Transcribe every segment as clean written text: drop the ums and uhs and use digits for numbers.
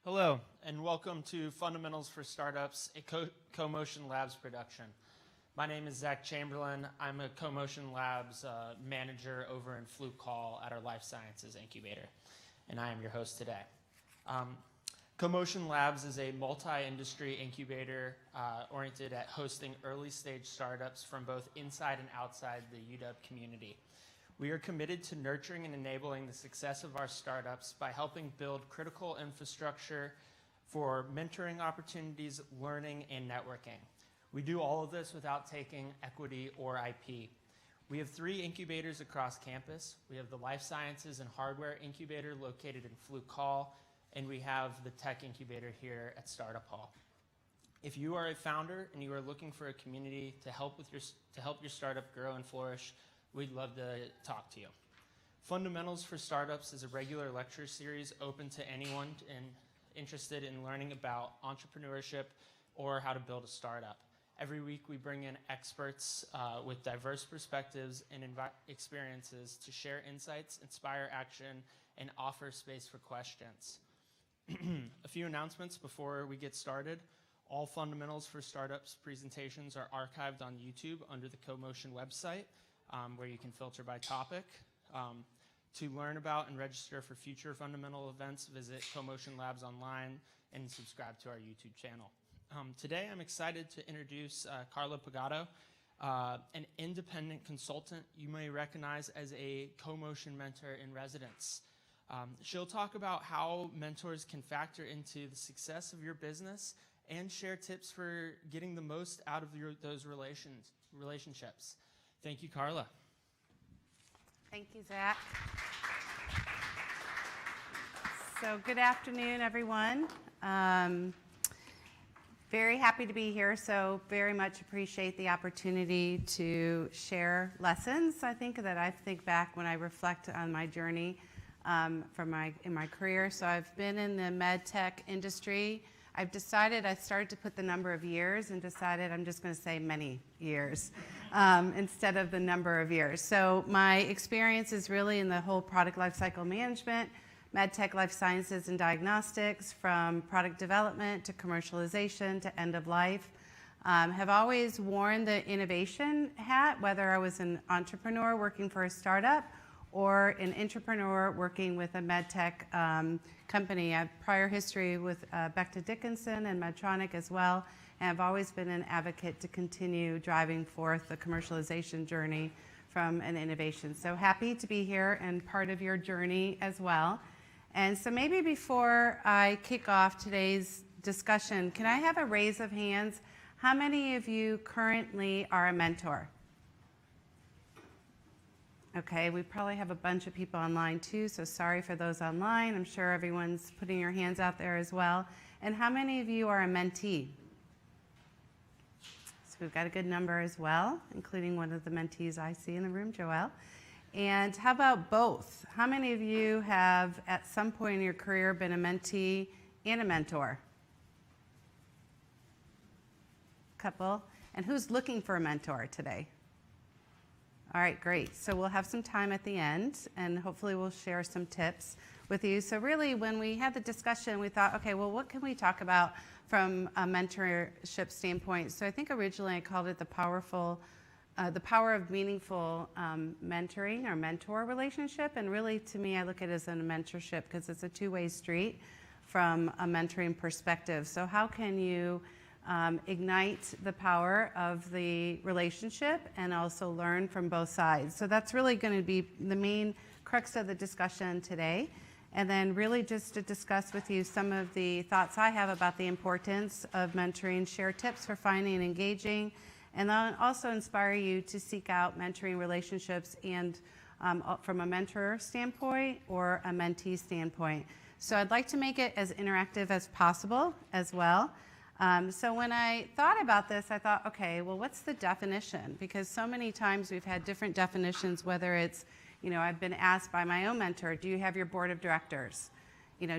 Hello, and welcome to Fundamentals for Startups, a CoMotion Labs production. My name is Zach Chamberlain. I'm a CoMotion Labs manager over in Fluke Hall at our Life Sciences Incubator, and I am your host today. CoMotion Labs is a multi-industry incubator oriented at hosting early-stage startups from both inside and outside the UW community. We are committed to nurturing and enabling the success of our startups by helping build critical infrastructure for mentoring opportunities, learning, and networking. We do all of this without taking equity or IP. We have 3 incubators across campus. We have the Life Sciences and Hardware Incubator located in Fluke Hall, and we have the Tech Incubator here at Startup Hall. If you are a founder and you are looking for a community to help your startup grow and flourish, we'd love to talk to you. Fundamentals for Startups is a regular lecture series open to anyone interested in learning about entrepreneurship or how to build a startup. Every week we bring in experts with diverse perspectives and experiences to share insights, inspire action, and offer space for questions. A few announcements before we get started. All Fundamentals for Startups presentations are archived on YouTube under the CoMotion website, where you can filter by topic. To learn about and register for future fundamental events, visit CoMotion Labs online and subscribe to our YouTube channel. Today I'm excited to introduce Carla Pagato, an independent consultant you may recognize as a CoMotion mentor in residence. She'll talk about how mentors can factor into the success of your business and share tips for getting the most out of those relationships. Thank you, Carla. Thank you, Zach. So good afternoon, everyone. Very happy to be here, so very much appreciate the opportunity to share lessons. I think back when I reflect on my journey in my career. So I've been in the med tech industry. I started to put the number of years and decided I'm just going to say many years instead of the number of years. So my experience is really in the whole product lifecycle management, med tech, life sciences, and diagnostics, from product development to commercialization to end of life. Have always worn the innovation hat, whether I was an entrepreneur working for a startup or an entrepreneur working with a med tech company. I have prior history with Becton Dickinson and Medtronic as well, and I've always been an advocate to continue driving forth the commercialization journey from an innovation. So happy to be here and part of your journey as well. And so maybe before I kick off today's discussion, can I have a raise of hands? How many of you currently are a mentor? Okay, we probably have a bunch of people online too, so sorry for those online. I'm sure everyone's putting your hands out there as well. And how many of you are a mentee? So we've got a good number as well, including one of the mentees I see in the room, Joelle. And how about both? How many of you have at some point in your career been a mentee and a mentor? Couple. And who's looking for a mentor today? All right, great. So we'll have some time at the end, and hopefully we'll share some tips with you. So really, when we had the discussion, we thought, okay, well, what can we talk about from a mentorship standpoint? So I think originally I called it the power of meaningful mentoring or mentor relationship. And really, to me, I look at it as a mentorship because it's a two-way street from a mentoring perspective. So how can you ignite the power of the relationship and also learn from both sides? So that's really going to be the main crux of the discussion today. And then really just to discuss with you some of the thoughts I have about the importance of mentoring, share tips for finding and engaging, and then also inspire you to seek out mentoring relationships and from a mentor standpoint or a mentee standpoint. So I'd like to make it as interactive as possible as well. So when I thought about this, I thought, okay, well, what's the definition? Because so many times we've had different definitions, whether it's, I've been asked by my own mentor, do you have your board of directors?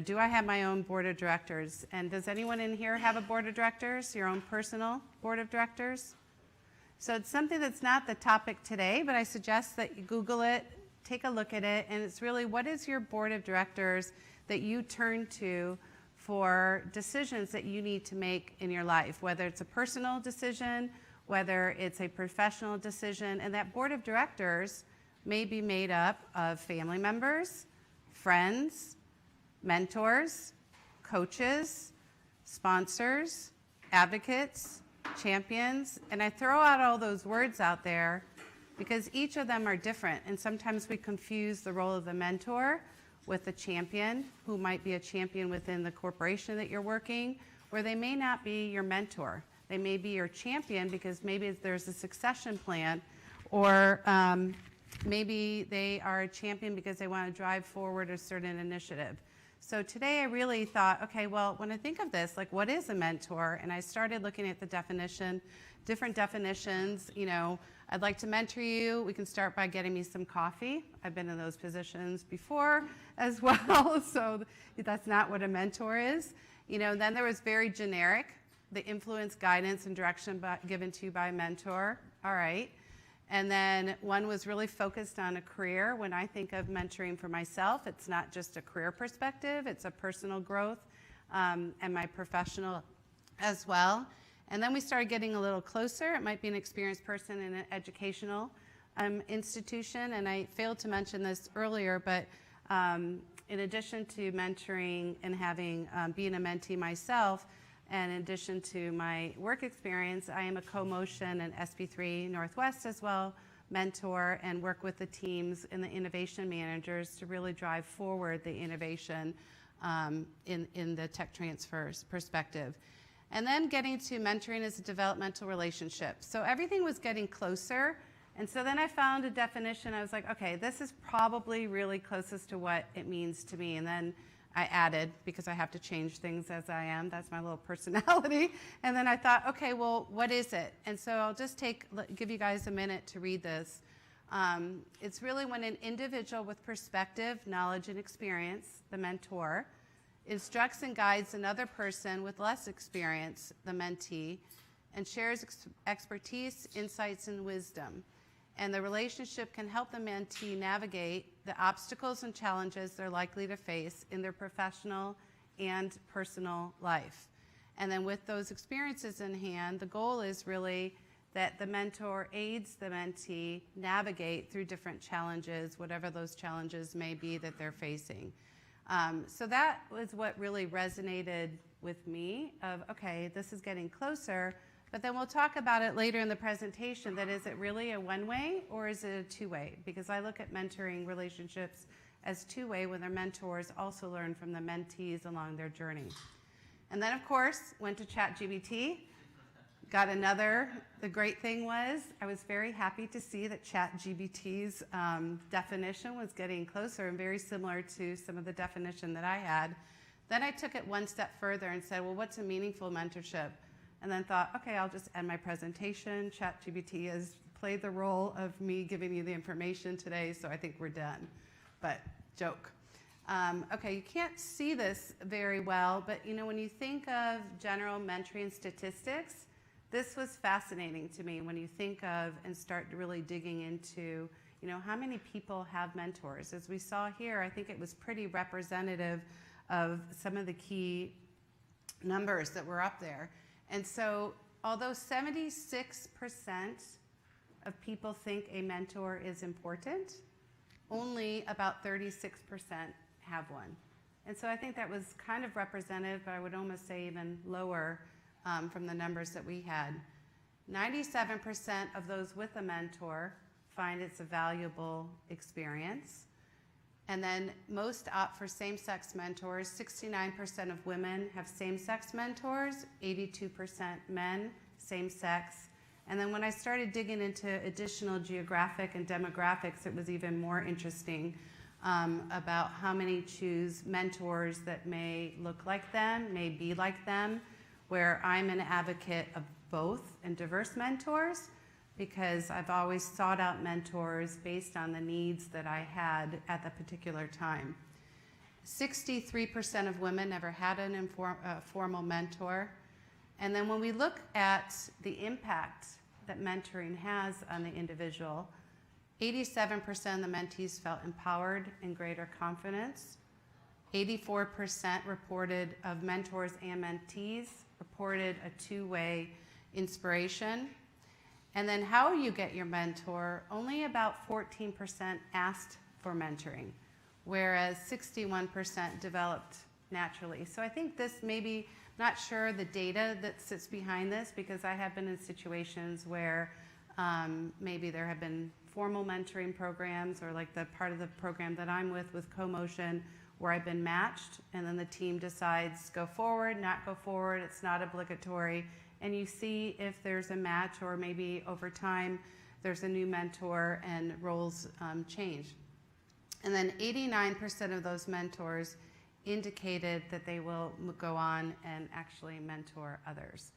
Do I have my own board of directors? And does anyone in here have a board of directors, your own personal board of directors? So it's something that's not the topic today, but I suggest that you Google it, take a look at it, and it's really, what is your board of directors that you turn to for decisions that you need to make in your life, whether it's a personal decision, whether it's a professional decision. And that board of directors may be made up of family members, friends, mentors, coaches, sponsors, advocates, champions. And I throw out all those words out there because each of them are different. And sometimes we confuse the role of the mentor with the champion, who might be a champion within the corporation that you're working, where they may not be your mentor. They may be your champion because maybe there's a succession plan, or maybe they are a champion because they want to drive forward a certain initiative. So today I really thought, okay, well, when I think of this, like, what is a mentor? And I started looking at the definition, different definitions. You know, I'd like to mentor you. We can start by getting me some coffee. I've been in those positions before as well, so that's not what a mentor is. You know, then there was very generic, the influence, guidance, and direction given to you by a mentor. All right. And then one was really focused on a career. When I think of mentoring for myself, it's not just a career perspective, it's a personal growth and my professional as well. And then we started getting a little closer. It might be an experienced person in an educational institution. And I failed to mention this earlier, but in addition to mentoring and having being a mentee myself, and in addition to my work experience, I am a CoMotion and SB3 Northwest as well mentor, and work with the teams and the innovation managers to really drive forward the innovation in the tech transfers perspective. And then getting to mentoring as a developmental relationship. So everything was getting closer. And so then I found a definition. I was like, okay, this is probably really closest to what it means to me. And then I added, because I have to change things as I am. That's my little personality. And then I thought, okay, well, what is it? And so I'll just give you guys a minute to read this. It's really when an individual with perspective, knowledge, and experience, the mentor, instructs and guides another person with less experience, the mentee, and shares expertise, insights, and wisdom. And the relationship can help the mentee navigate the obstacles and challenges they're likely to face in their professional and personal life. And then with those experiences in hand, the goal is really that the mentor aids the mentee navigate through different challenges, whatever those challenges may be that they're facing. So that was what really resonated with me of, okay, this is getting closer. But then we'll talk about it later in the presentation, that is it really a one-way or is it a two-way? Because I look at mentoring relationships as two-way, when their mentors also learn from the mentees along their journey. And then, of course, went to ChatGPT, got the great thing was, I was very happy to see that ChatGPT's definition was getting closer and very similar to some of the definition that I had. Then I took it one step further and said, well, what's a meaningful mentorship? And then thought, okay, I'll just end my presentation. ChatGPT has played the role of me giving you the information today, so I think we're done. But joke. Okay, you can't see this very well, but you know, when you think of general mentoring statistics, this was fascinating to me when you think of and start really digging into, you know, how many people have mentors. As we saw here, I think it was pretty representative of some of the key numbers that were up there. And so, although 76% of people think a mentor is important, only about 36% have one. And so I think that was kind of representative, but I would almost say even lower from the numbers that we had. 97% of those with a mentor find it's a valuable experience. And then most opt for same-sex mentors. 69% of women have same-sex mentors, 82% men, same-sex. And then when I started digging into additional geographic and demographics, it was even more interesting about how many choose mentors that may look like them, may be like them, where I'm an advocate of both and diverse mentors, because I've always sought out mentors based on the needs that I had at the particular time. 63% of women never had an formal mentor. And then when we look at the impact that mentoring has on the individual, 87% of the mentees felt empowered and greater confidence. 84% reported of mentors and mentees reported a two-way inspiration. And then how you get your mentor, only about 14% asked for mentoring, whereas 61% developed naturally. So I think this maybe, not sure the data that sits behind this, because I have been in situations where maybe there have been formal mentoring programs, or like the part of the program that I'm with CoMotion, where I've been matched, and then the team decides go forward, not go forward, it's not obligatory, and you see if there's a match, or maybe over time there's a new mentor and roles change. And then 89% of those mentors indicated that they will go on and actually mentor others,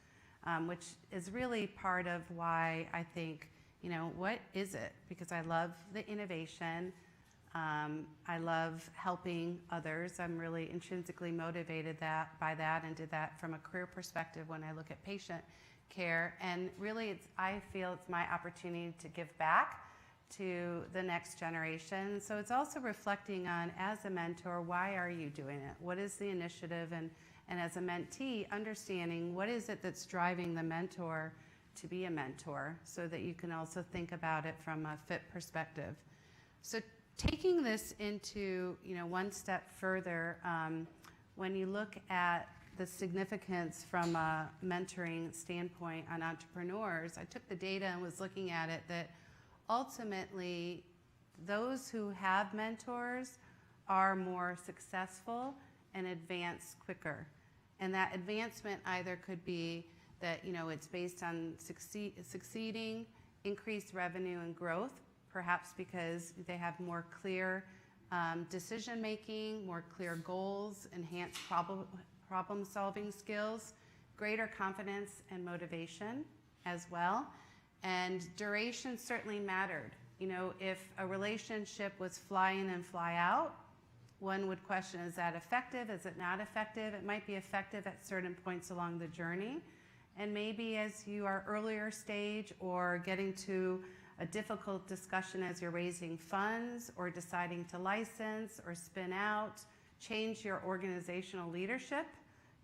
which is really part of why I think, you know, what is it? Because I love the innovation. I love helping others. I'm really intrinsically motivated by that, and did that from a career perspective when I look at patient care. And really, I feel it's my opportunity to give back to the next generation. So it's also reflecting on, as a mentor, why are you doing it? What is the initiative? And as a mentee, understanding what is it that's driving the mentor to be a mentor, so that you can also think about it from a fit perspective. So taking this into, you know, one step further, when you look at the significance from a mentoring standpoint on entrepreneurs, I took the data and was looking at it, that ultimately those who have mentors are more successful and advance quicker. And that advancement either could be that, you know, it's based on succeeding, increased revenue and growth, perhaps because they have more clear decision making, more clear goals, enhanced problem solving skills, greater confidence and motivation as well. And duration certainly mattered. You know, if a relationship was fly in and fly out, one would question, is that effective? Is it not effective? It might be effective at certain points along the journey. And maybe as you are earlier stage, or getting to a difficult discussion as you're raising funds, or deciding to license or spin out, change your organizational leadership.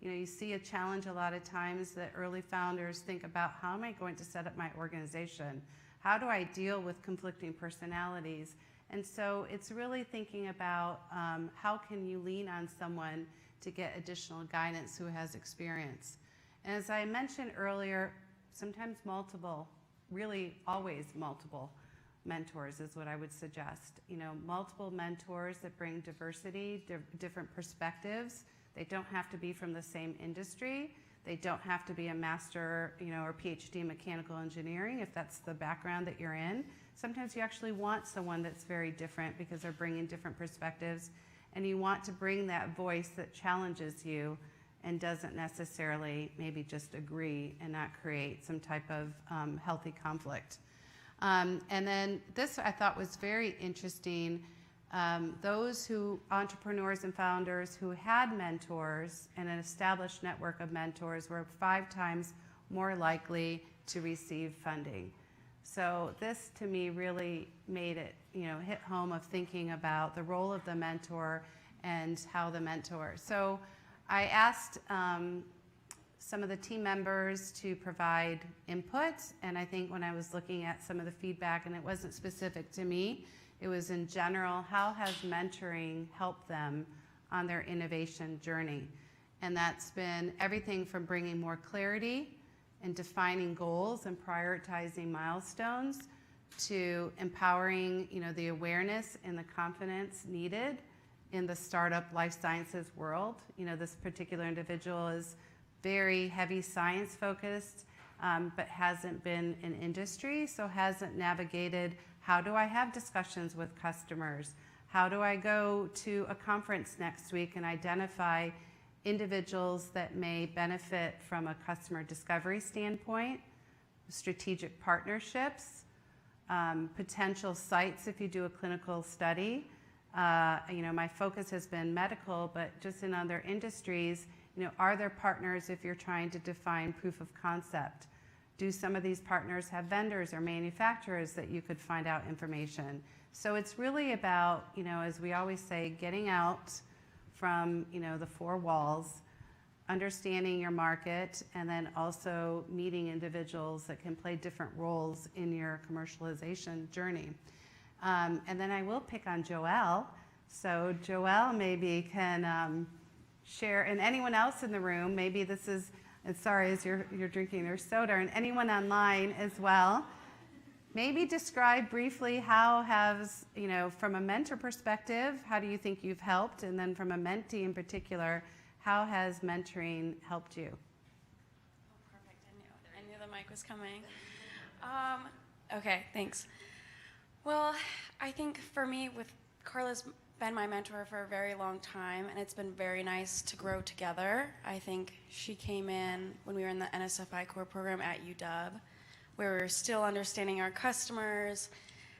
You know, you see a challenge a lot of times that early founders think about, how am I going to set up my organization? How do I deal with conflicting personalities? And so it's really thinking about how can you lean on someone to get additional guidance who has experience. And as I mentioned earlier, sometimes multiple, really always multiple mentors is what I would suggest. You know, multiple mentors that bring diversity, different perspectives. They don't have to be from the same industry. They don't have to be a master, you know, or PhD in mechanical engineering if that's the background that you're in. Sometimes you actually want someone that's very different because they're bringing different perspectives, and you want to bring that voice that challenges you and doesn't necessarily maybe just agree and not create some type of healthy conflict. And then this I thought was very interesting. Those entrepreneurs and founders who had mentors and an established network of mentors were 5 times more likely to receive funding. So this to me really made it, you know, hit home of thinking about the role of the mentor and how the mentor. So I asked some of the team members to provide input, and I think when I was looking at some of the feedback, and it wasn't specific to me, it was in general, how has mentoring helped them on their innovation journey? And that's been everything from bringing more clarity and defining goals and prioritizing milestones, to empowering, you know, the awareness and the confidence needed in the startup life sciences world. You know, this particular individual is very heavy science focused, but hasn't been in industry, so hasn't navigated, how do I have discussions with customers? How do I go to a conference next week and identify individuals that may benefit from a customer discovery standpoint, strategic partnerships, potential sites if you do a clinical study. You know, my focus has been medical, but just in other industries, you know, are there partners if you're trying to define proof of concept? Do some of these partners have vendors or manufacturers that you could find out information? So it's really about, you know, as we always say, getting out, from, the four walls, understanding your market, and then also meeting individuals that can play different roles in your commercialization journey. And then I will pick on Joelle. So Joelle maybe can share, and anyone else in the room, maybe this is, and sorry as you're drinking their soda, and anyone online as well, maybe describe briefly how has, from a mentor perspective, how do you think you've helped? And then from a mentee in particular, how has mentoring helped you? Oh, perfect. I knew the mic was coming. Okay, thanks. Well, I think for me, Carla's been my mentor for a very long time, and it's been very nice to grow together. I think she came in when we were in the NSFI core program at UW, where we were still understanding our customers.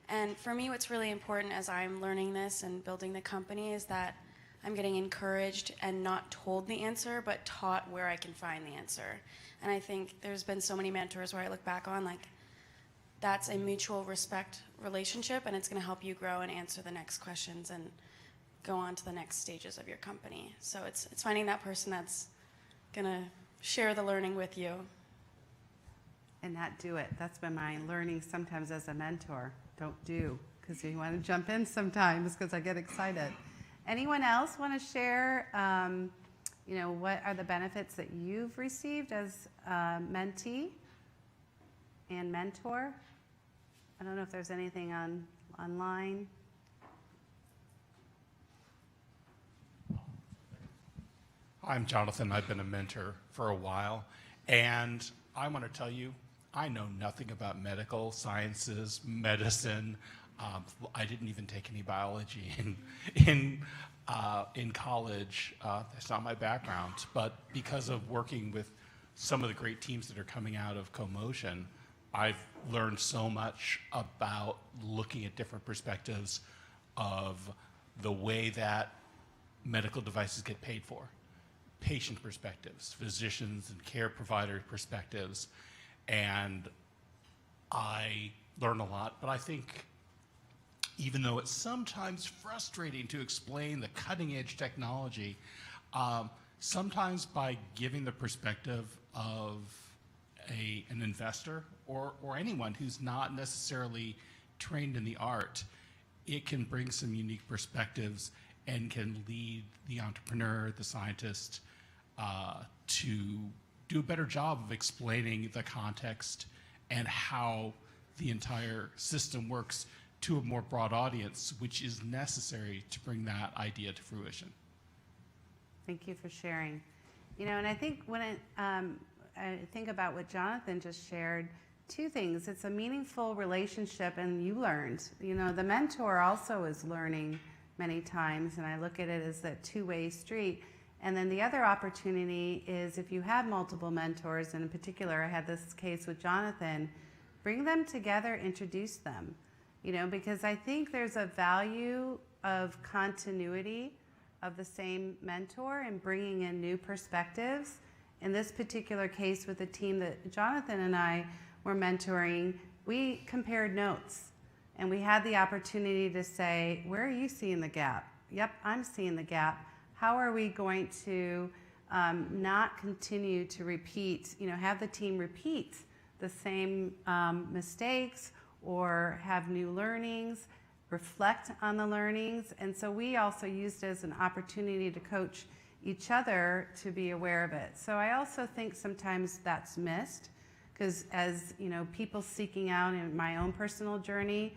And for me, what's really important as I'm learning this and building the company is that I'm getting encouraged and not told the answer, but taught where I can find the answer. And I think there's been so many mentors where I look back on, like, that's a mutual respect relationship, and it's going to help you grow and answer the next questions and go on to the next stages of your company. So it's finding that person that's going to share the learning with you. And not do it. That's been my learning sometimes as a mentor. Don't do, because you want to jump in sometimes because I get excited. Anyone else want to share, what are the benefits that you've received as a mentee and mentor? I don't know if there's anything online. I'm Jonathan. I've been a mentor for a while, and I want to tell you, I know nothing about medical sciences, medicine. I didn't even take any biology in college. That's not my background, but because of working with some of the great teams that are coming out of CoMotion, I've learned so much about looking at different perspectives of the way that medical devices get paid for. Patient perspectives, physicians and care provider perspectives, and I learn a lot, but I think even though it's sometimes frustrating to explain the cutting edge technology, sometimes by giving the perspective of an investor or anyone who's not necessarily trained in the art, it can bring some unique perspectives and can lead the entrepreneur, the scientist, to do a better job of explaining the context and how the entire system works to a more broad audience, which is necessary to bring that idea to fruition. Thank you for sharing. And I think when I think about what Jonathan just shared, two things. It's a meaningful relationship, and you learned. The mentor also is learning many times, and I look at it as that two-way street. And then the other opportunity is if you have multiple mentors, and in particular I had this case with Jonathan, bring them together, introduce them. Because I think there's a value of continuity of the same mentor and bringing in new perspectives. In this particular case with the team that Jonathan and I were mentoring, we compared notes. And we had the opportunity to say, where are you seeing the gap? Yep, I'm seeing the gap. How are we going to not continue to repeat, have the team repeat the same mistakes or have new learnings, reflect on the learnings. And so we also used it as an opportunity to coach each other to be aware of it. So I also think sometimes that's missed, because as people seeking out in my own personal journey,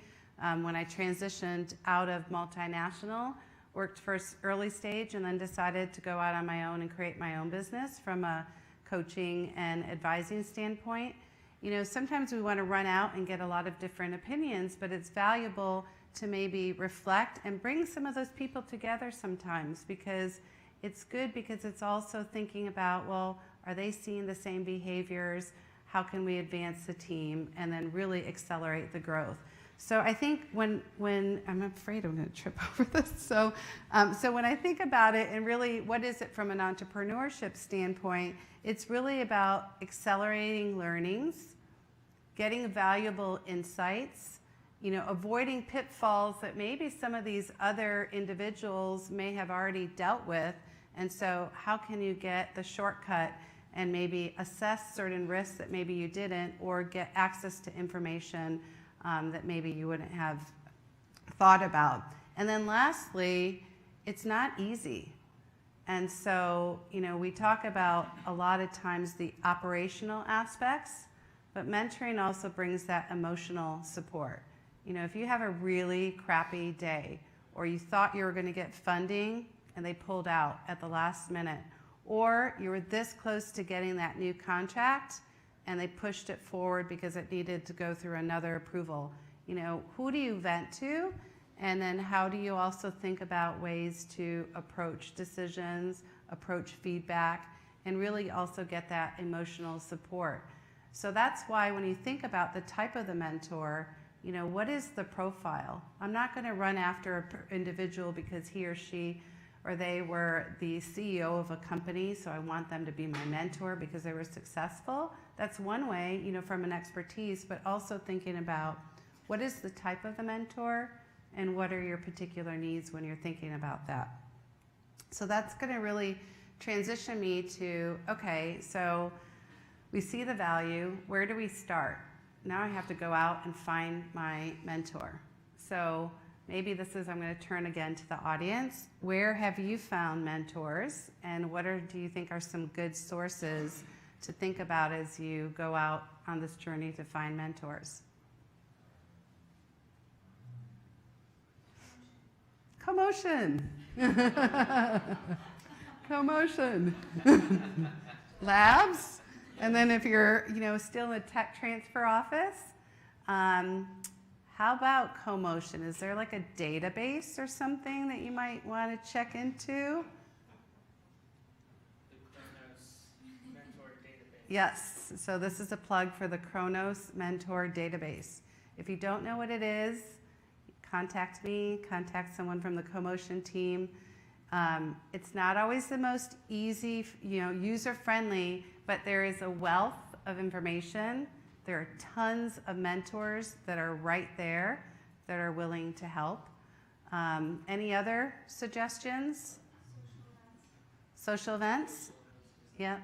when I transitioned out of multinational, worked first early stage and then decided to go out on my own and create my own business from a coaching and advising standpoint. Sometimes we want to run out and get a lot of different opinions, but it's valuable to maybe reflect and bring some of those people together sometimes, because it's good, because it's also thinking about, well, are they seeing the same behaviors? How can we advance the team and then really accelerate the growth? So I think when I'm afraid I'm going to trip over this. So when I think about it, and really what is it from an entrepreneurship standpoint, it's really about accelerating learnings, getting valuable insights, avoiding pitfalls that maybe some of these other individuals may have already dealt with. And so how can you get the shortcut and maybe assess certain risks that maybe you didn't, or get access to information that maybe you wouldn't have thought about. And then lastly, it's not easy. And so, we talk about a lot of times the operational aspects, but mentoring also brings that emotional support. If you have a really crappy day, or you thought you were going to get funding and they pulled out at the last minute, or you were this close to getting that new contract and they pushed it forward because it needed to go through another approval, who do you vent to? And then how do you also think about ways to approach decisions, approach feedback, and really also get that emotional support? So that's why when you think about the type of the mentor, what is the profile? I'm not going to run after an individual because he or she or they were the CEO of a company, so I want them to be my mentor because they were successful. That's one way, from an expertise, but also thinking about what is the type of the mentor and what are your particular needs when you're thinking about that. So that's going to really transition me to, okay, so we see the value. Where do we start? Now I have to go out and find my mentor. So maybe I'm going to turn again to the audience. Where have you found mentors, and do you think are some good sources to think about as you go out on this journey to find mentors? CoMotion. CoMotion. Labs. And then if you're, still in the tech transfer office, how about CoMotion? Is there like a database or something that you might want to check into? The Kronos Mentor Database. Yes, so this is a plug for the Kronos Mentor Database. If you don't know what it is, contact me, contact someone from the CoMotion team. It's not always the most easy, user-friendly, but there is a wealth of information. There are tons of mentors that are right there that are willing to help. Any other suggestions? Social events? Yeah. And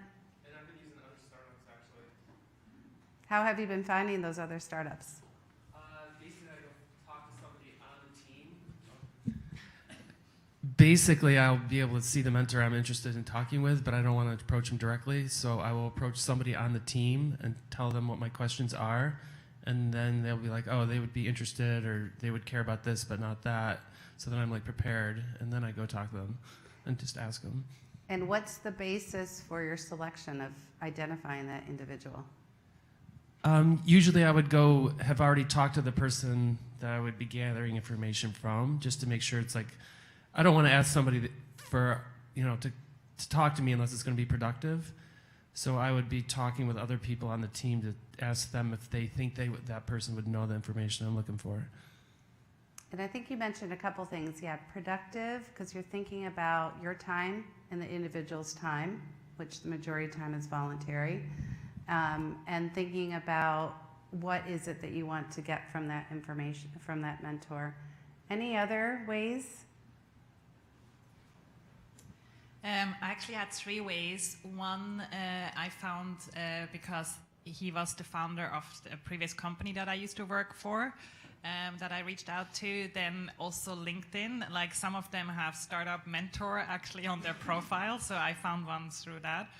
I've been using other startups actually. How have you been finding those other startups? Basically, I go talk to somebody on the team. Basically, I'll be able to see the mentor I'm interested in talking with, but I don't want to approach him directly. So I will approach somebody on the team and tell them what my questions are. And then they'll be like, oh, they would be interested, or they would care about this, but not that. So then I'm like prepared. And then I go talk to them and just ask them. And what's the basis for your selection of identifying that individual? Usually I would have already talked to the person that I would be gathering information from, just to make sure it's like, I don't want to ask somebody to talk to me unless it's going to be productive. So I would be talking with other people on the team to ask them if they think that person would know the information I'm looking for. And I think you mentioned a couple things. Yeah, productive, because you're thinking about your time and the individual's time, which the majority of the time is voluntary, and thinking about what is it that you want to get from that information, from that mentor. Any other ways? I actually had 3 ways. One I found because he was the founder of the previous company that I used to work for, that I reached out to. Then also LinkedIn, like some of them have startup mentor actually on their profile, so I found one through that.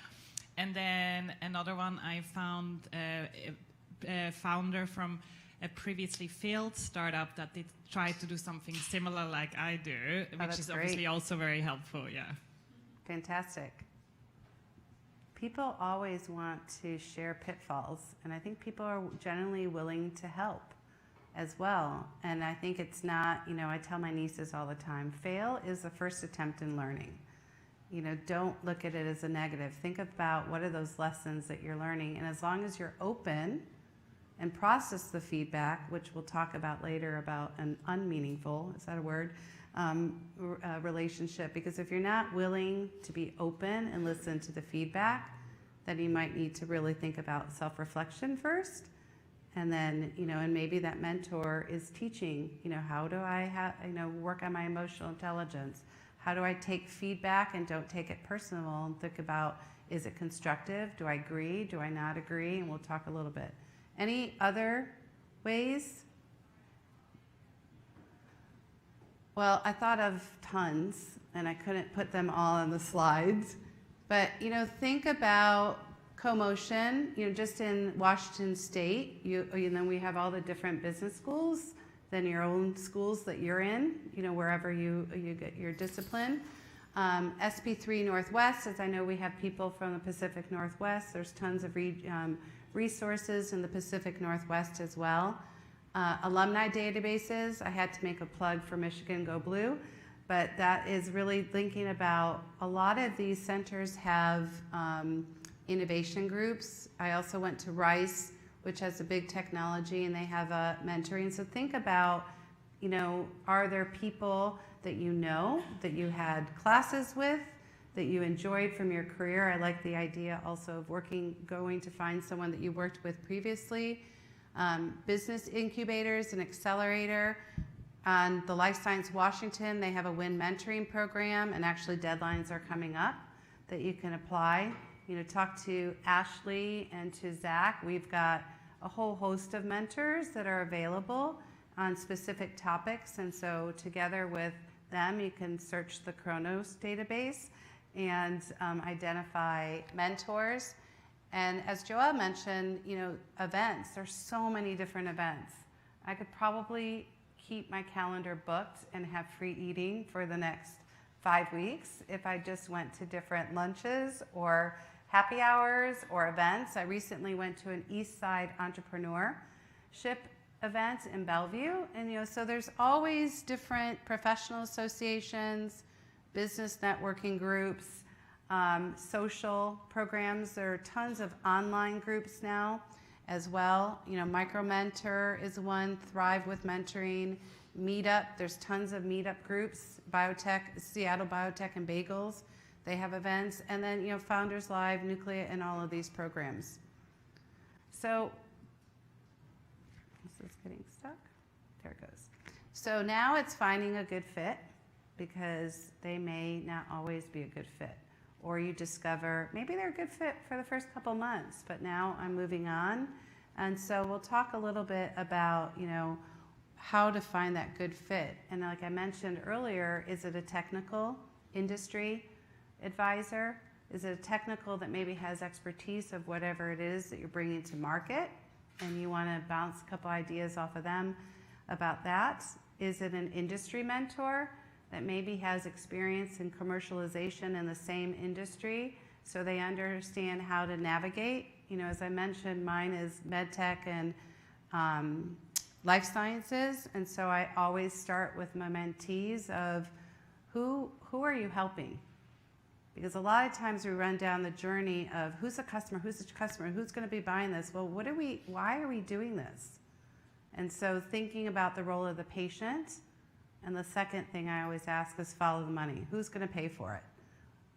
And then another one I found a founder from a previously failed startup that did try to do something similar like I do, which is obviously also very helpful, yeah. Fantastic. People always want to share pitfalls, and I think people are generally willing to help as well. And I think it's not, I tell my nieces all the time, fail is the first attempt in learning. Don't look at it as a negative. Think about what are those lessons that you're learning, and as long as you're open and process the feedback, which we'll talk about later about an unmeaningful, is that a word? Relationship, because if you're not willing to be open and listen to the feedback, then you might need to really think about self-reflection first, And then, and maybe that mentor is teaching, how do I work on my emotional intelligence? How do I take feedback and don't take it personal and think about, is it constructive? Do I agree? Do I not agree? And we'll talk a little bit. Any other ways? Well, I thought of tons, and I couldn't put them all on the slides. But, think about CoMotion, just in Washington State, we have all the different business schools, then your own schools that you're in, wherever you get your discipline. SP3 Northwest, as I know we have people from the Pacific Northwest, there's tons of resources in the Pacific Northwest as well. Alumni databases, I had to make a plug for Michigan Go Blue, but that is really thinking about a lot of these centers have innovation groups. I also went to Rice, which has a big technology, and they have a mentoring. So think about, are there people that that you had classes with, that you enjoyed from your career? I like the idea also of going to find someone that you worked with previously. Business incubators and accelerator. On the Life Science Washington, they have a WIN mentoring program, and actually deadlines are coming up that you can apply. Talk to Ashley and to Zach. We've got a whole host of mentors that are available on specific topics, and so together with them, you can search the Kronos database and identify mentors. And as Joelle mentioned, events, there's so many different events. I could probably keep my calendar booked and have free eating for the next 5 weeks if I just went to different lunches or happy hours or events. I recently went to an East Side entrepreneurship event in Bellevue. And, so there's always different professional associations, business networking groups, social programs. There are tons of online groups now as well. Micro Mentor is one, Thrive with Mentoring, Meetup. There's tons of meetup groups, Biotech, Seattle Biotech and Bagels. They have events. And then, Founders Live, Nuclea, and all of these programs. So, this is getting stuck. There it goes. So now it's finding a good fit, because they may not always be a good fit. Or you discover maybe they're a good fit for the first couple months, but now I'm moving on. And so we'll talk a little bit about, how to find that good fit. And like I mentioned earlier, is it a technical industry advisor? Is it a technical that maybe has expertise of whatever it is that you're bringing to market, and you want to bounce a couple ideas off of them about that? Is it an industry mentor that maybe has experience in commercialization in the same industry, so they understand how to navigate? As I mentioned, mine is medtech and life sciences, and so I always start with my mentees of who are you helping? Because a lot of times we run down the journey of who's the customer, who's going to be buying this? Well, why are we doing this? And so thinking about the role of the patient. And the second thing I always ask is follow the money. Who's going to pay for it?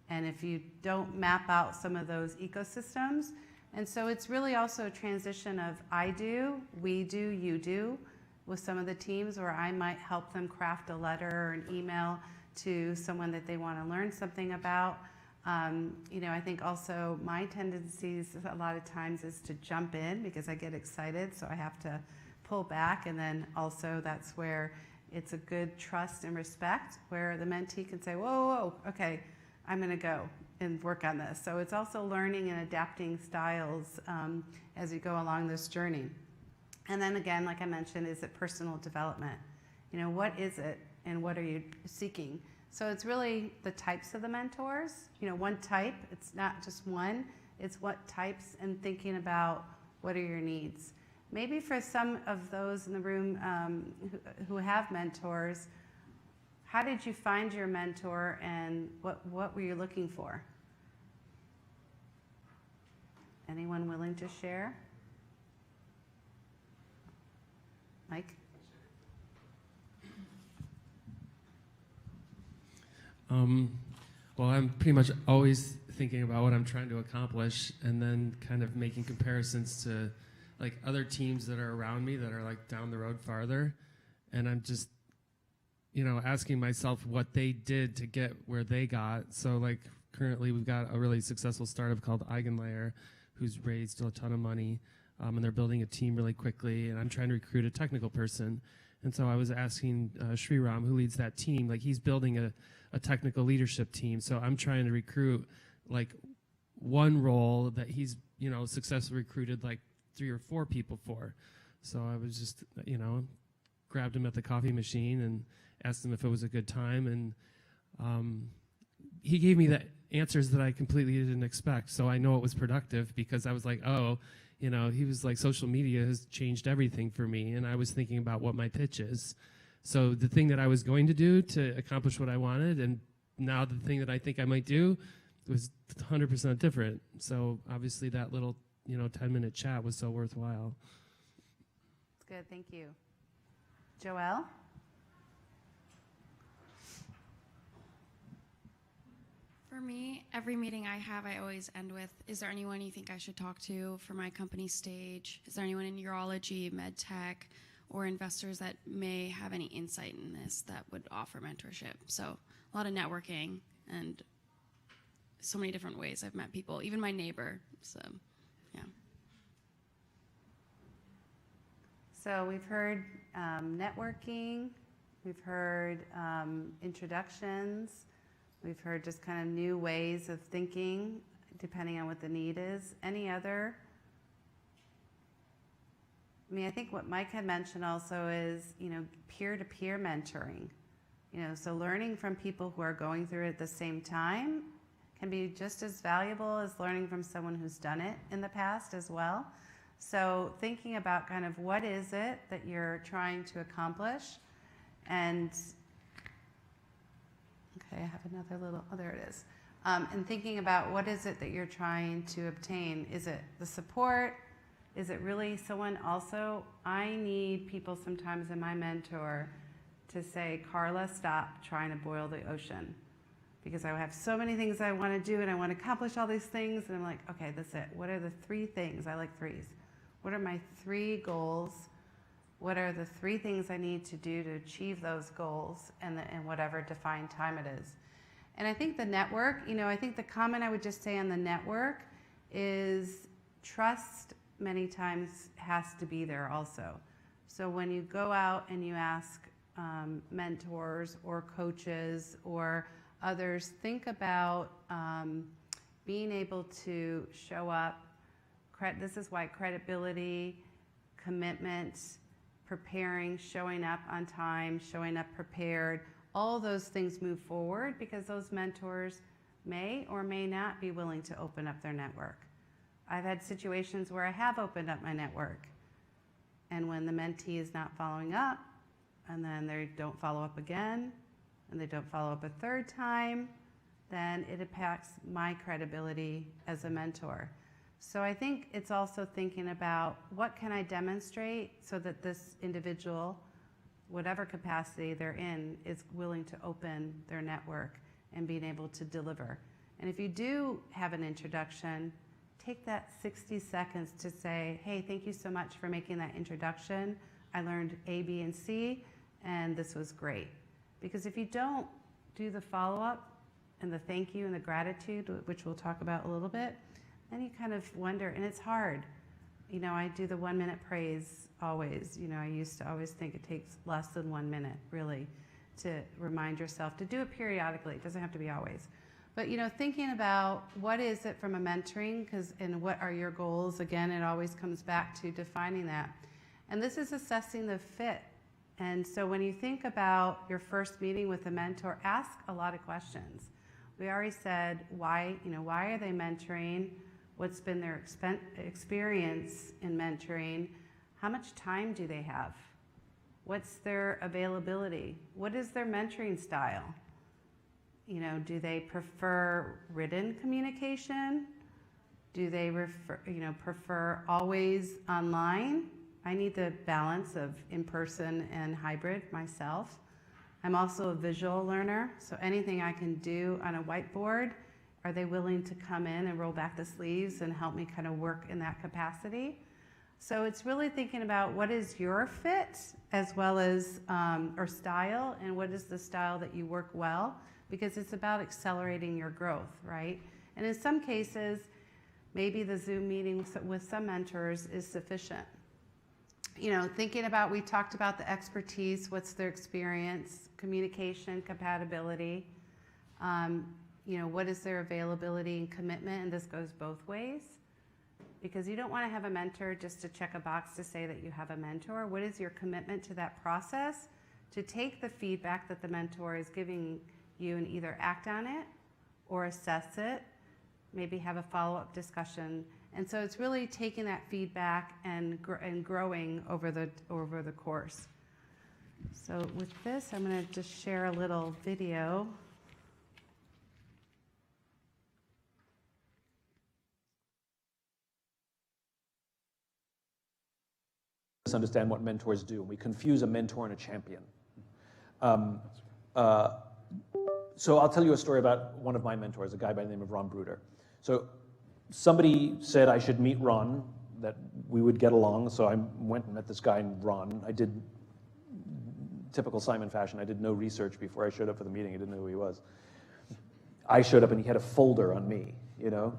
And if you don't map out some of those ecosystems, and so it's really also a transition of I do, we do, you do, with some of the teams, where I might help them craft a letter or an email to someone that they want to learn something about. I think also my tendencies a lot of times is to jump in because I get excited, so I have to pull back, and then also that's where it's a good trust and respect, where the mentee can say, whoa, okay, I'm going to go and work on this. So it's also learning and adapting styles as you go along this journey. And then again, like I mentioned, is it personal development? What is it and what are you seeking? So it's really the types of the mentors. One type, it's not just one, it's what types, and thinking about what are your needs. Maybe for some of those in the room who have mentors, how did you find your mentor, and what were you looking for? Anyone willing to share? Mike? Well, I'm pretty much always thinking about what I'm trying to accomplish, and then kind of making comparisons to like other teams that are around me that are like down the road farther, and I'm just, you know, asking myself what they did to get where they got. So like currently we've got a really successful startup called Eigenlayer who's raised a ton of money, and they're building a team really quickly, and I'm trying to recruit a technical person. And so I was asking Sriram, who leads that team, like he's building a technical leadership team. So I'm trying to recruit like one role that he's, you know, successfully recruited like 3 or 4 people for. So I was just, you know, grabbed him at the coffee machine and asked him if it was a good time. And he gave me the answers that I completely didn't expect. So I know it was productive because I was like, oh, you know, he was like, social media has changed everything for me. And I was thinking about what my pitch is. So the thing that I was going to do to accomplish what I wanted, and now the thing that I think I might do was 100% different. So obviously that little, you know, 10-minute chat was so worthwhile. That's good, thank you. Joelle? For me, every meeting I have, I always end with, is there anyone you think I should talk to for my company stage? Is there anyone in urology, med tech, or investors that may have any insight in this that would offer mentorship? So a lot of networking and so many different ways I've met people, even my neighbor. So, yeah. So we've heard networking, we've heard introductions, we've heard just kind of new ways of thinking depending on what the need is. Any other? I mean, I think what Mike had mentioned also is, you know, peer-to-peer mentoring. You know, so learning from people who are going through it at the same time can be just as valuable as learning from someone who's done it in the past as well. So thinking about kind of what is it that you're trying to accomplish, and okay, I have another little, oh, there it is. And thinking about what is it that you're trying to obtain. Is it the support? Is it really someone also? I need people sometimes in my mentor to say, Carla, stop trying to boil the ocean. Because I have so many things I want to do and I want to accomplish all these things. And I'm like, okay, that's it. What are the 3 things? I like 3s. What are my 3 goals? What are the 3 things I need to do to achieve those goals in whatever defined time it is? And I think the network, you know, I think the comment I would just say on the network is trust many times has to be there also. So when you go out and you ask mentors or coaches or others, think about being able to show up. This is why credibility, commitment, preparing, showing up on time, showing up prepared, all those things move forward because those mentors may or may not be willing to open up their network. I've had situations where I have opened up my network, and when the mentee is not following up, and then they don't follow up again, and they don't follow up a 3rd time, then it impacts my credibility as a mentor. So I think it's also thinking about what can I demonstrate so that this individual, whatever capacity they're in, is willing to open their network and being able to deliver. And if you do have an introduction, take that 60 seconds to say, hey, thank you so much for making that introduction. I learned A, B, and C, and this was great. Because if you don't do the follow-up and the thank you and the gratitude, which we'll talk about a little bit, then you kind of wonder, and it's hard. You know, I do the 1-minute praise always. You know, I used to always think it takes less than 1 minute, really, to remind yourself to do it periodically. It doesn't have to be always. But, you know, thinking about what is it from a mentoring, and what are your goals? Again, it always comes back to defining that. And this is assessing the fit. And so when you think about your first meeting with a mentor, ask a lot of questions. We already said why are they mentoring? What's been their experience in mentoring? How much time do they have? What's their availability? What is their mentoring style? You know, do they prefer written communication? Do they prefer always online? I need the balance of in-person and hybrid myself. I'm also a visual learner, so anything I can do on a whiteboard, are they willing to come in and roll back the sleeves and help me kind of work in that capacity? So it's really thinking about what is your fit as well as, or style, and what is the style that you work well, because it's about accelerating your growth, right? And in some cases, maybe the Zoom meeting with some mentors is sufficient. You know, thinking about, we talked about the expertise, what's their experience, communication, compatibility, you know, what is their availability and commitment, and this goes both ways. Because you don't want to have a mentor just to check a box to say that you have a mentor. What is your commitment to that process, to take the feedback that the mentor is giving you and either act on it or assess it, maybe have a follow-up discussion. And so it's really taking that feedback and growing over the course. So with this, I'm going to just share a little video. Understand what mentors do. We confuse a mentor and a champion. So I'll tell you a story about one of my mentors, a guy by the name of Ron Bruder. So somebody said I should meet Ron, that we would get along, so I went and met this guy named Ron. I did, typical Simon fashion, I did no research before I showed up for the meeting. I didn't know who he was. I showed up and he had a folder on me, you know.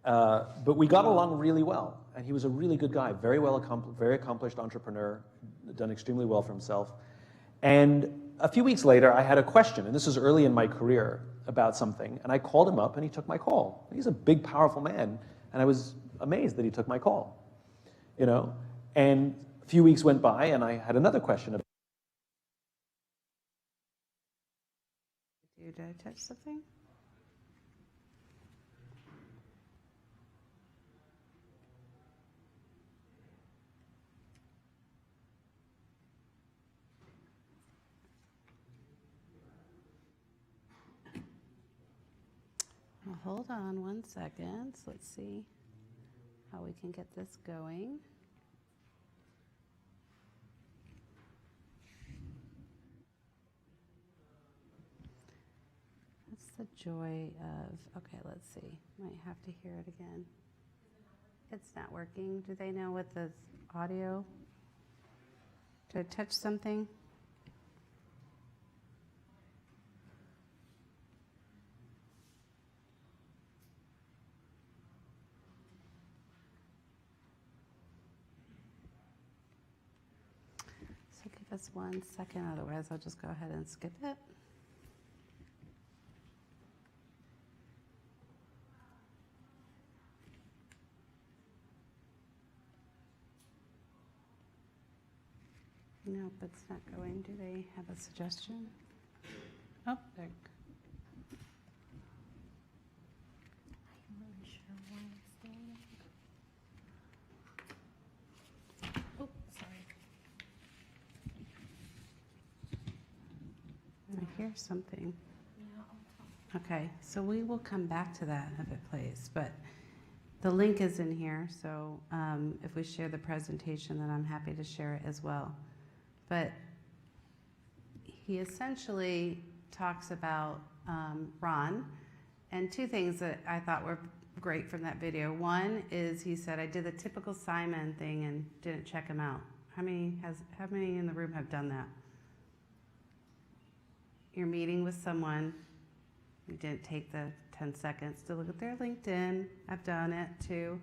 But we got along really well, and he was a really good guy, very accomplished entrepreneur, done extremely well for himself. And a few weeks later, I had a question, and this is early in my career, about something, and I called him up, and he took my call. He's a big, powerful man, and I was amazed that he took my call, you know. And a few weeks went by, and I had another question. Did I touch something? Well, hold on 1 second. Let's see how we can get this going. That's the joy of, okay, let's see. Might have to hear it again. It's not working. Do they know what the audio? Did I touch something? So give us 1 second, otherwise I'll just go ahead and skip it. Nope, it's not going. Do they have a suggestion? Oh, there. I'm not sure why it's doing it. Oh, sorry. I hear something. Yeah, I'll talk. Okay, so we will come back to that if it plays, but the link is in here, so if we share the presentation, then I'm happy to share it as well. But he essentially talks about Ron, and two things that I thought were great from that video. One is he said, I did the typical Simon thing and didn't check him out. How many in the room have done that? You're meeting with someone, you didn't take the 10 seconds to look at their LinkedIn. I've done it too.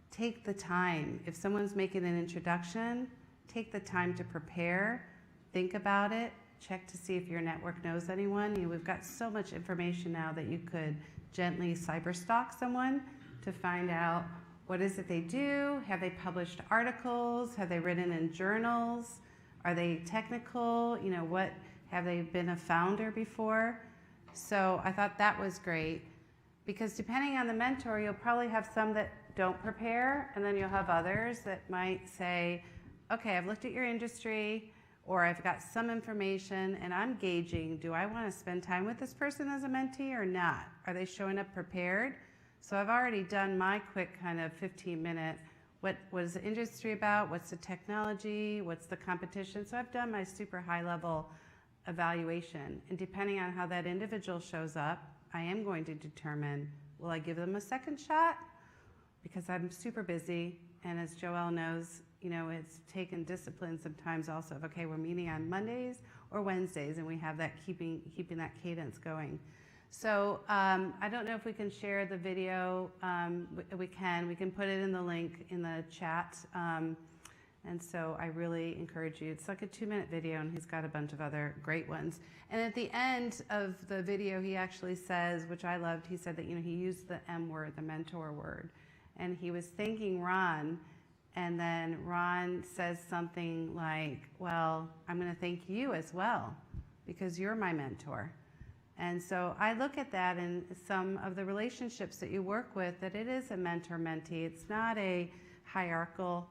Take the time. If someone's making an introduction, take the time to prepare, think about it, check to see if your network knows anyone. You know, we've got so much information now that you could gently cyberstalk someone to find out what is it they do, have they published articles, have they written in journals, are they technical, you know, what, have they been a founder before? So I thought that was great, because depending on the mentor, you'll probably have some that don't prepare, and then you'll have others that might say, okay, I've looked at your industry, or I've got some information, and I'm gauging, do I want to spend time with this person as a mentee or not? Are they showing up prepared? So I've already done my quick kind of 15-minute, what is the industry about? What's the technology? What's the competition? So I've done my super high-level evaluation. And depending on how that individual shows up, I am going to determine, will I give them a second shot? Because I'm super busy, And as Joelle knows, it's taken discipline sometimes also of, okay, we're meeting on Mondays or Wednesdays, and we have that keeping that cadence going. So I don't know if we can share the video. We can put it in the link in the chat. And so I really encourage you. It's like a 2-minute video, and he's got a bunch of other great ones. And at the end of the video, he actually says, which I loved, he said that, he used the M word, the mentor word. And he was thanking Ron, and then Ron says something like, well, I'm going to thank you as well, because you're my mentor. And so I look at that in some of the relationships that you work with, that it is a mentor-mentee. It's not a hierarchical,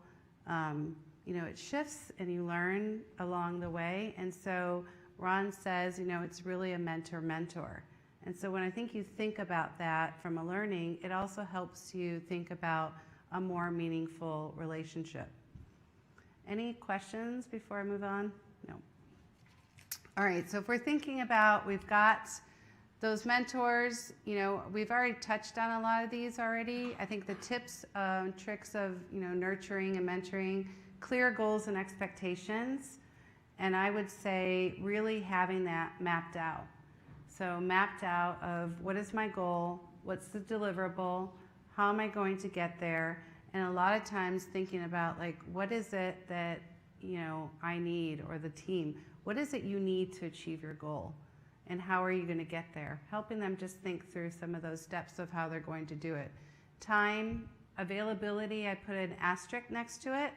it shifts and you learn along the way. And so Ron says, it's really a mentor-mentor. And so when I think you think about that from a learning, it also helps you think about a more meaningful relationship. Any questions before I move on? No. All right, so if we're thinking about, we've got those mentors, we've already touched on a lot of these already. I think the tips, tricks of, nurturing and mentoring, clear goals and expectations. And I would say really having that mapped out. So mapped out of what is my goal, what's the deliverable, how am I going to get there? And a lot of times thinking about what is it that, I need, or the team. What is it you need to achieve your goal? And how are you going to get there? Helping them just think through some of those steps of how they're going to do it. Time, availability, I put an asterisk next to it,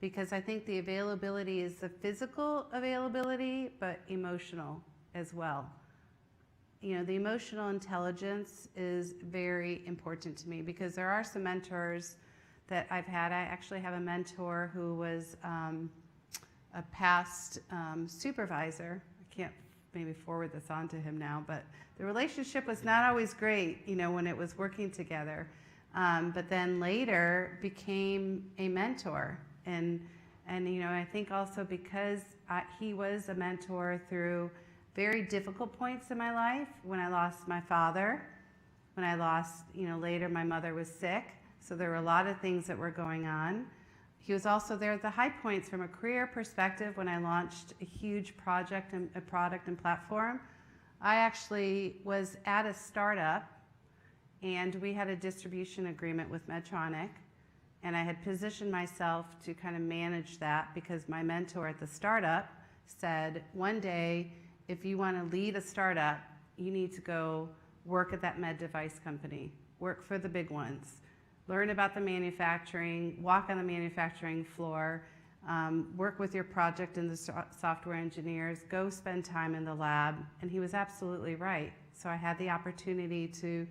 because I think the availability is the physical availability, but emotional as well. The emotional intelligence is very important to me, because there are some mentors that I've had. I actually have a mentor who was a past supervisor. I can't maybe forward this on to him now, but the relationship was not always great, when it was working together. But then later became a mentor. And I think also because he was a mentor through very difficult points in my life, when I lost my father, when I lost, later my mother was sick. So there were a lot of things that were going on. He was also there at the high points from a career perspective when I launched a huge project and a product and platform. I actually was at a startup, and we had a distribution agreement with Medtronic, and I had positioned myself to kind of manage that, because my mentor at the startup said, one day, if you want to lead a startup, you need to go work at that med device company, work for the big ones. Learn about the manufacturing, walk on the manufacturing floor, work with your project and the software engineers, go spend time in the lab. And he was absolutely right. So I had the opportunity to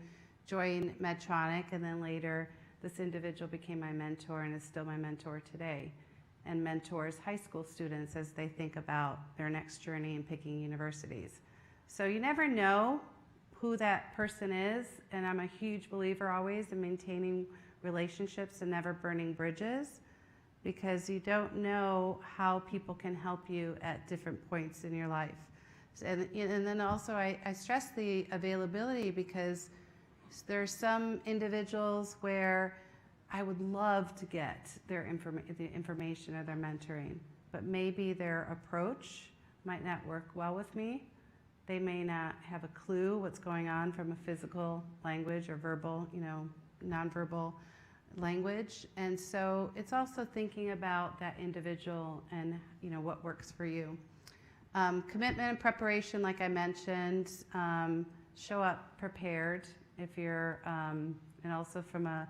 join Medtronic, and then later this individual became my mentor and is still my mentor today, and mentors high school students as they think about their next journey in picking universities. So you never know who that person is, and I'm a huge believer always in maintaining relationships and never burning bridges, because you don't know how people can help you at different points in your life. And then also I stress the availability, because there are some individuals where I would love to get their the information or their mentoring, but maybe their approach might not work well with me. They may not have a clue what's going on from a physical language or verbal, nonverbal language. And so it's also thinking about that individual and what works for you. Commitment and preparation, like I mentioned, show up prepared if you're, and also from a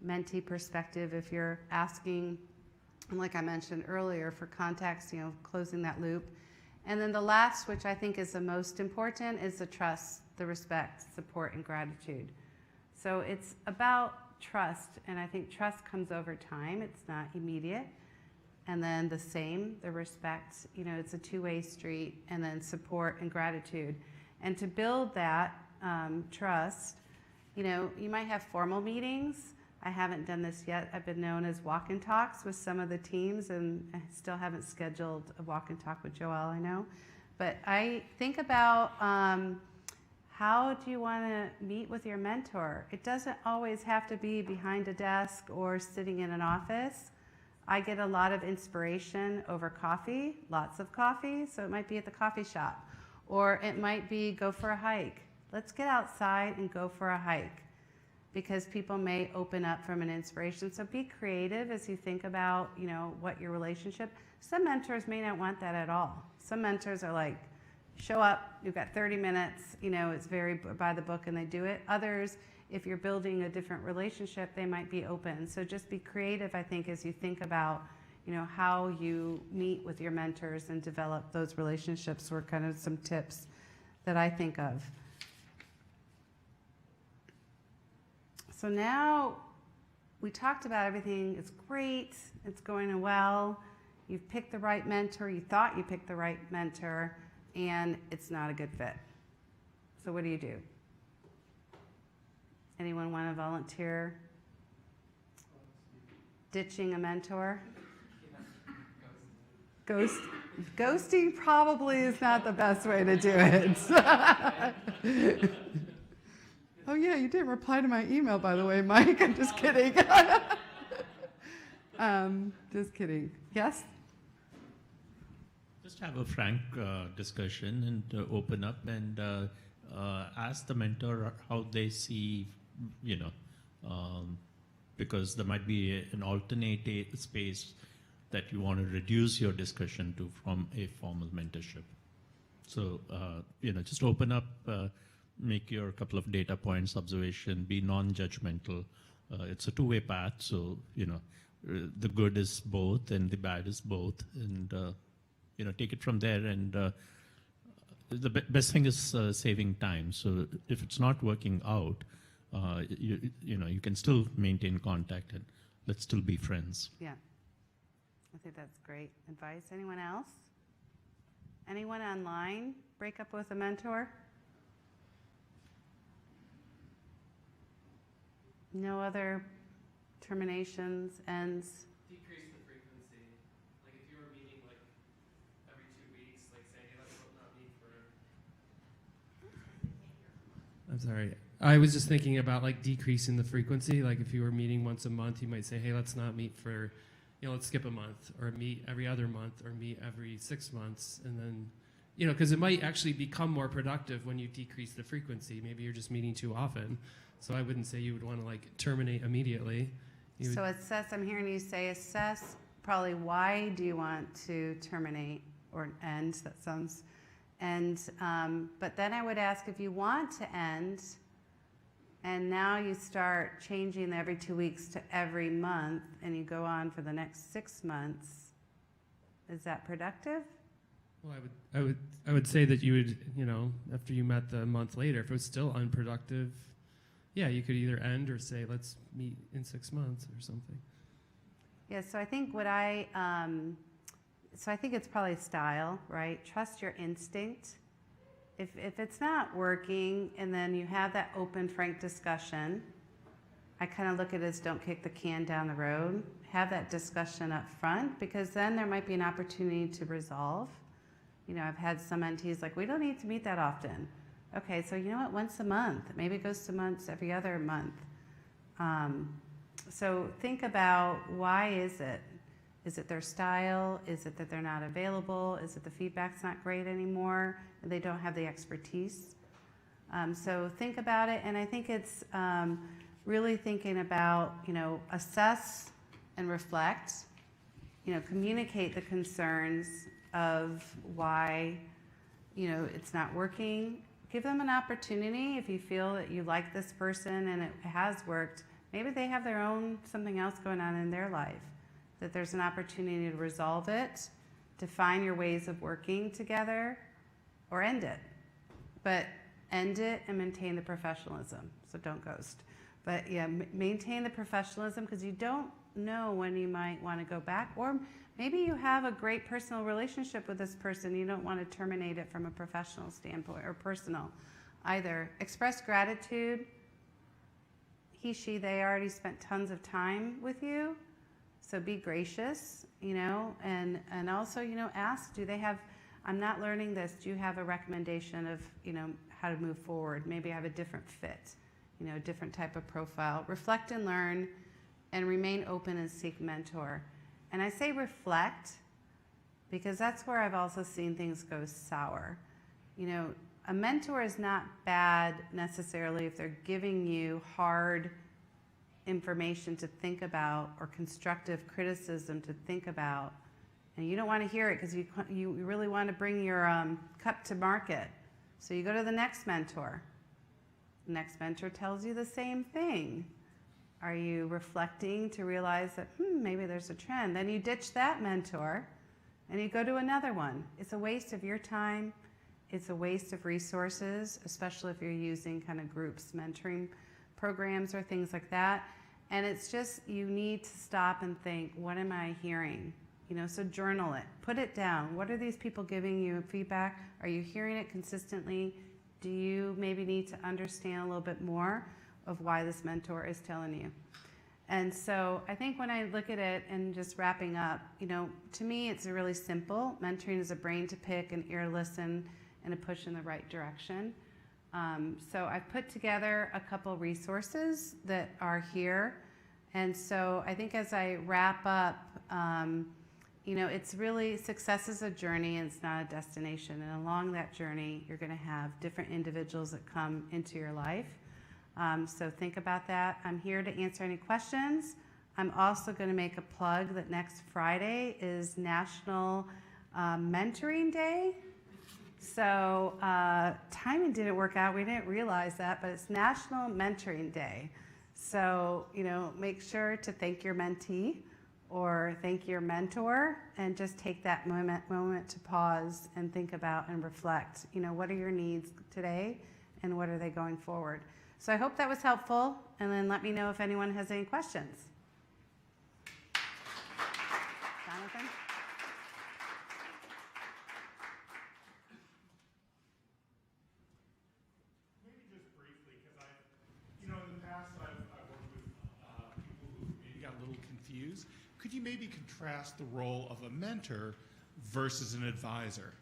mentee perspective, if you're asking, like I mentioned earlier, for context, closing that loop. And then the last, which I think is the most important, is the trust, the respect, support, and gratitude. So it's about trust, and I think trust comes over time. It's not immediate. And then the respect, it's a two-way street, and then support and gratitude. And to build that trust, you might have formal meetings. I haven't done this yet. I've been known as walk and talks with some of the teams, and I still haven't scheduled a walk and talk with Joelle, I know. But I think about how do you want to meet with your mentor? It doesn't always have to be behind a desk or sitting in an office. I get a lot of inspiration over coffee, lots of coffee, so it might be at the coffee shop, or it might be go for a hike. Let's get outside and go for a hike, because people may open up from an inspiration. So be creative as you think about, what your relationship. Some mentors may not want that at all. Some mentors are like, show up, you've got 30 minutes, it's very by the book and they do it. Others, if you're building a different relationship, they might be open. So just be creative, I think, as you think about, how you meet with your mentors and develop those relationships, were kind of some tips that I think of. So now we talked about everything. It's great. It's going well. You've picked the right mentor. You thought you picked the right mentor, and it's not a good fit. So what do you do? Anyone want to volunteer? Ditching a mentor? Ghosting probably is not the best way to do it. Oh yeah, you didn't reply to my email, by the way, Mike. I'm just kidding. Just kidding. Yes? Just have a frank discussion and open up and ask the mentor how they see, because there might be an alternate space that you want to reduce your discussion to from a formal mentorship. So, just open up, make your couple of data points, observation, be non-judgmental. It's a two-way path, so, the good is both and the bad is both, and, take it from there. And the best thing is saving time. So if it's not working out, you can still maintain contact and let's still be friends. Yeah. I think that's great advice. Anyone else? Anyone online break up with a mentor? No other terminations, ends? Decrease the frequency. Like if you were meeting like every 2 weeks, like say, hey, let's not meet for. I'm sorry. I was just thinking about like decreasing the frequency. Like if you were meeting once a month, you might say, hey, let's not meet for, let's skip a month, or meet every other month, or meet every 6 months. And then, because it might actually become more productive when you decrease the frequency. Maybe you're just meeting too often. So I wouldn't say you would want to like terminate immediately. So assess, I'm hearing you say assess probably why do you want to terminate or end, that sounds, and, but then I would ask if you want to end, and now you start changing every 2 weeks to every month, and you go on for the next 6 months, is that productive? Well, I would say that you would, after you met the month later, if it was still unproductive, yeah, you could either end or say, let's meet in 6 months or something. Yeah, so I think so I think it's probably style, right? Trust your instinct. If it's not working and then you have that open, frank discussion, I kind of look at it as don't kick the can down the road. Have that discussion up front, because then there might be an opportunity to resolve. I've had some mentees like, we don't need to meet that often. Okay, so you know what, once a month, maybe it goes to months every other month. So think about, why is it? Is it their style? Is it that they're not available? Is it the feedback's not great anymore? They don't have the expertise? So think about it, and I think it's really thinking about, assess and reflect, communicate the concerns of why, it's not working. Give them an opportunity. If you feel that you like this person and it has worked, maybe they have their own something else going on in their life, that there's an opportunity to resolve it, define your ways of working together, or end it. But end it and maintain the professionalism, so don't ghost. But yeah, maintain the professionalism, because you don't know when you might want to go back, or maybe you have a great personal relationship with this person. You don't want to terminate it from a professional standpoint or personal either. Express gratitude. He, she, they already spent tons of time with you. So be gracious, and also, ask, do they have, I'm not learning this, do you have a recommendation of, how to move forward. Maybe I have a different fit, a different type of profile. Reflect and learn, and remain open and seek mentor. And I say reflect because that's where I've also seen things go sour. A mentor is not bad necessarily if they're giving you hard information to think about or constructive criticism to think about, and you don't want to hear it because you really want to bring your cup to market. So you go to the next mentor. The next mentor tells you the same thing. Are you reflecting to realize that, maybe there's a trend? Then you ditch that mentor and you go to another one. It's a waste of your time. It's a waste of resources, especially if you're using kind of groups, mentoring programs or things like that. And it's just, you need to stop and think, what am I hearing? So journal it, put it down. What are these people giving you feedback? Are you hearing it consistently? Do you maybe need to understand a little bit more of why this mentor is telling you? And so I think when I look at it and just wrapping up, to me it's really simple. Mentoring is a brain to pick, an ear to listen, and a push in the right direction. So I've put together a couple resources that are here. And so I think as I wrap up, it's really, success is a journey and it's not a destination. And along that journey, you're going to have different individuals that come into your life. So think about that. I'm here to answer any questions. I'm also going to make a plug that next Friday is National Mentoring Day. So timing didn't work out. We didn't realize that, but it's National Mentoring Day. So, make sure to thank your mentee or thank your mentor, and just take that moment to pause and think about and reflect, what are your needs today and what are they going forward? So I hope that was helpful, and then let me know if anyone has any questions. Jonathan? Maybe just briefly, because in the past I've worked with people who maybe got a little confused. Could you maybe contrast the role of a mentor versus an advisor?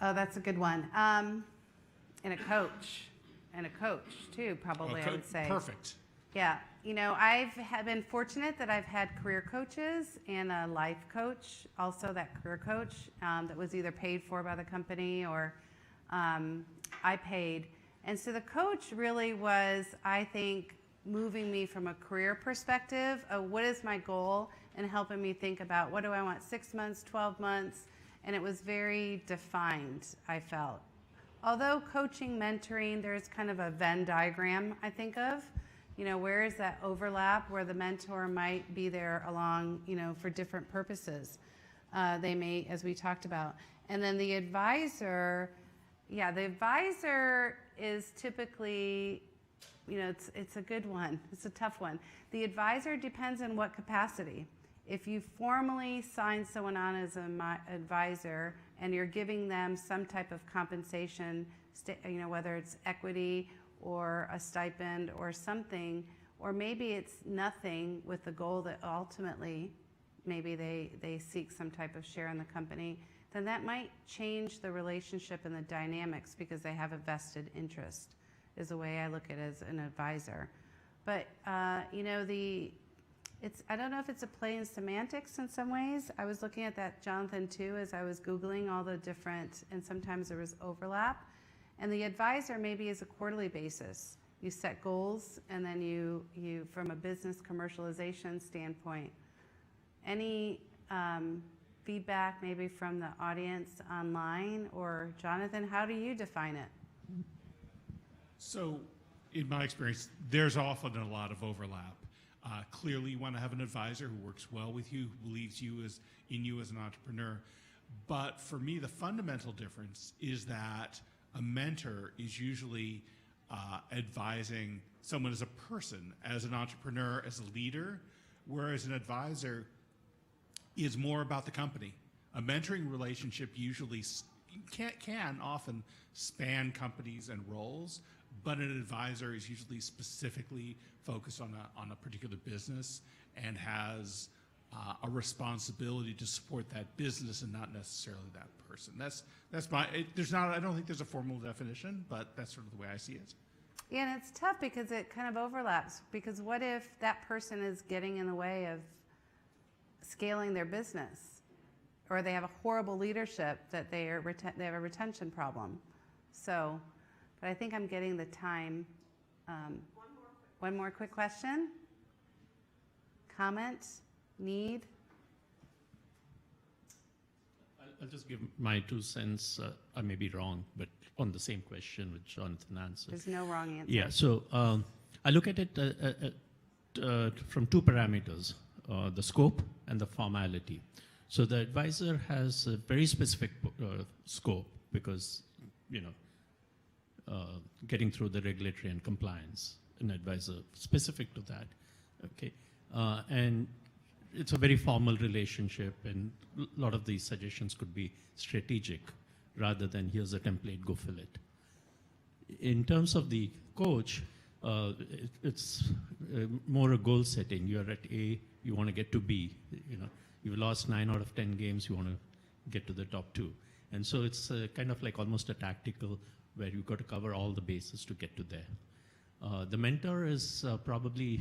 Oh, that's a good one. And a coach too, probably, I would say. Perfect. Yeah, I've been fortunate that I've had career coaches and a life coach, also that career coach that was either paid for by the company or I paid. And so the coach really was, I think, moving me from a career perspective of what is my goal and helping me think about what do I want 6 months, 12 months, and it was very defined, I felt. Although coaching, mentoring, there's kind of a Venn diagram I think of, where is that overlap where the mentor might be there along, for different purposes. They may, as we talked about. And then the advisor, the advisor is typically, it's a good one. It's a tough one. The advisor depends on what capacity. If you formally sign someone on as an advisor and you're giving them some type of compensation, whether it's equity or a stipend or something, or maybe it's nothing with the goal that ultimately maybe they seek some type of share in the company, then that might change the relationship and the dynamics because they have a vested interest, is the way I look at it as an advisor. But, I don't know if it's a play in semantics in some ways. I was looking at that, Jonathan, too, as I was Googling all the different, and sometimes there was overlap. And the advisor maybe is a quarterly basis. You set goals, and then you from a business commercialization standpoint, any feedback maybe from the audience online, or Jonathan, how do you define it? So, in my experience, there's often a lot of overlap. Clearly, you want to have an advisor who works well with you, who believes in you as an entrepreneur. But for me, the fundamental difference is that a mentor is usually advising someone as a person, as an entrepreneur, as a leader, whereas an advisor is more about the company. A mentoring relationship usually can often span companies and roles, but an advisor is usually specifically focused on a particular business and has a responsibility to support that business and not necessarily that person. That's my. I don't think there's a formal definition, but that's sort of the way I see it. Yeah, and it's tough because it kind of overlaps. Because what if that person is getting in the way of scaling their business, or they have a horrible leadership that they have a retention problem? So, but I think I'm getting the time. One more quick question. Comment? Need? I'll just give my 2 cents. I may be wrong, but on the same question which Jonathan answered. There's no wrong answer. Yeah, so I look at it from 2 parameters, the scope and the formality. So the advisor has a very specific scope because, getting through the regulatory and compliance, an advisor specific to that, okay? And it's a very formal relationship, and a lot of these suggestions could be strategic rather than here's a template, go fill it. In terms of the coach, it's more a goal setting. You're at A, you want to get to B. You've lost 9 out of 10 games, you want to get to the top 2. And so it's kind of like almost a tactical where you've got to cover all the bases to get to there. The mentor is probably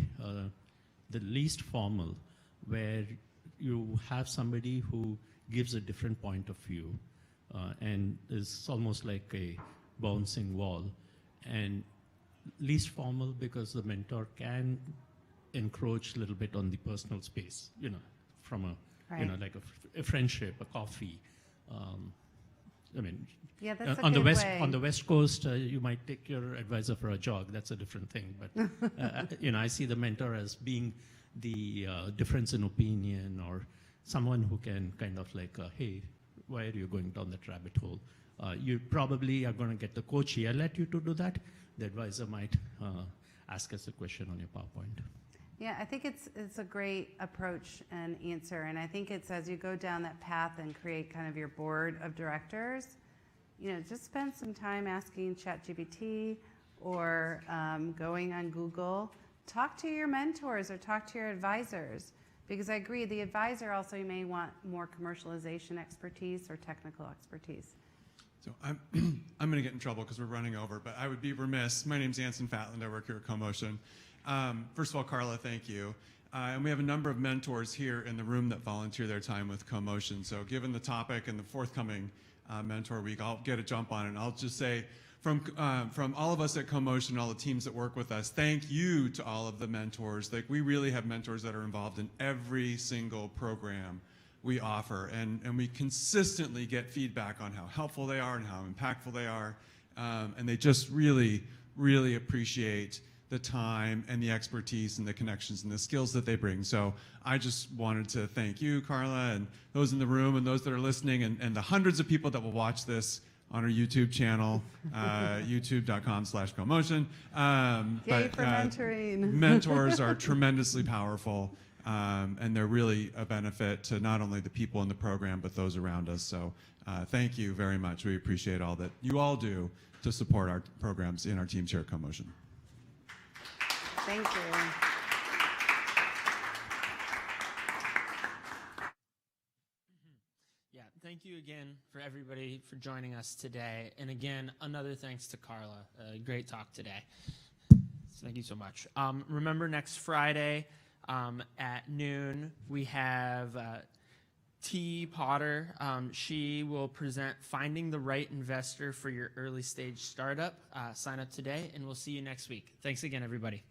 the least formal, where you have somebody who gives a different point of view and is almost like a bouncing wall. And least formal because the mentor can encroach a little bit on the personal space, from a, Right. like a friendship, a coffee. Yeah, that's a on good the west way. on the West Coast, you might take your advisor for a jog. That's a different thing. But I see the mentor as being the difference in opinion, or someone who can kind of like, hey, why are you going down that rabbit hole? You probably are going to get the coach yell at you to do that. The advisor might ask us a question on your PowerPoint. Yeah, I think it's a great approach and answer, and I think it's as you go down that path and create kind of your board of directors, just spend some time asking ChatGPT or going on Google. Talk to your mentors or talk to your advisors, because I agree, the advisor also, you may want more commercialization expertise or technical expertise. So I'm going to get in trouble because we're running over, but I would be remiss. My name's Anson Fatland. I work here at CoMotion. First of all, Carla, thank you. And we have a number of mentors here in the room that volunteer their time with CoMotion. So given the topic and the forthcoming Mentor Week, I'll get a jump on it. And I'll just say, from all of us at CoMotion, all the teams that work with us, thank you to all of the mentors. Like, we really have mentors that are involved in every single program we offer, and we consistently get feedback on how helpful they are and how impactful they are, and they just really, really appreciate the time and the expertise and the connections and the skills that they bring. So I just wanted to thank you, Carla, and those in the room and those that are listening, and the hundreds of people that will watch this on our YouTube channel, youtube.com/CoMotion. Yay for mentoring. Mentors are tremendously powerful. And they're really a benefit to not only the people in the program, but those around us. So thank you very much. We appreciate all that you all do to support our programs in our teams here at CoMotion. Thank you. Yeah, thank you again for everybody for joining us today. And again, another thanks to Carla. Great talk today. So thank you so much. Remember, next Friday, at noon, we have T. Potter. She will present Finding the Right Investor for Your Early Stage Startup. Sign up today, and we'll see you next week. Thanks again, everybody.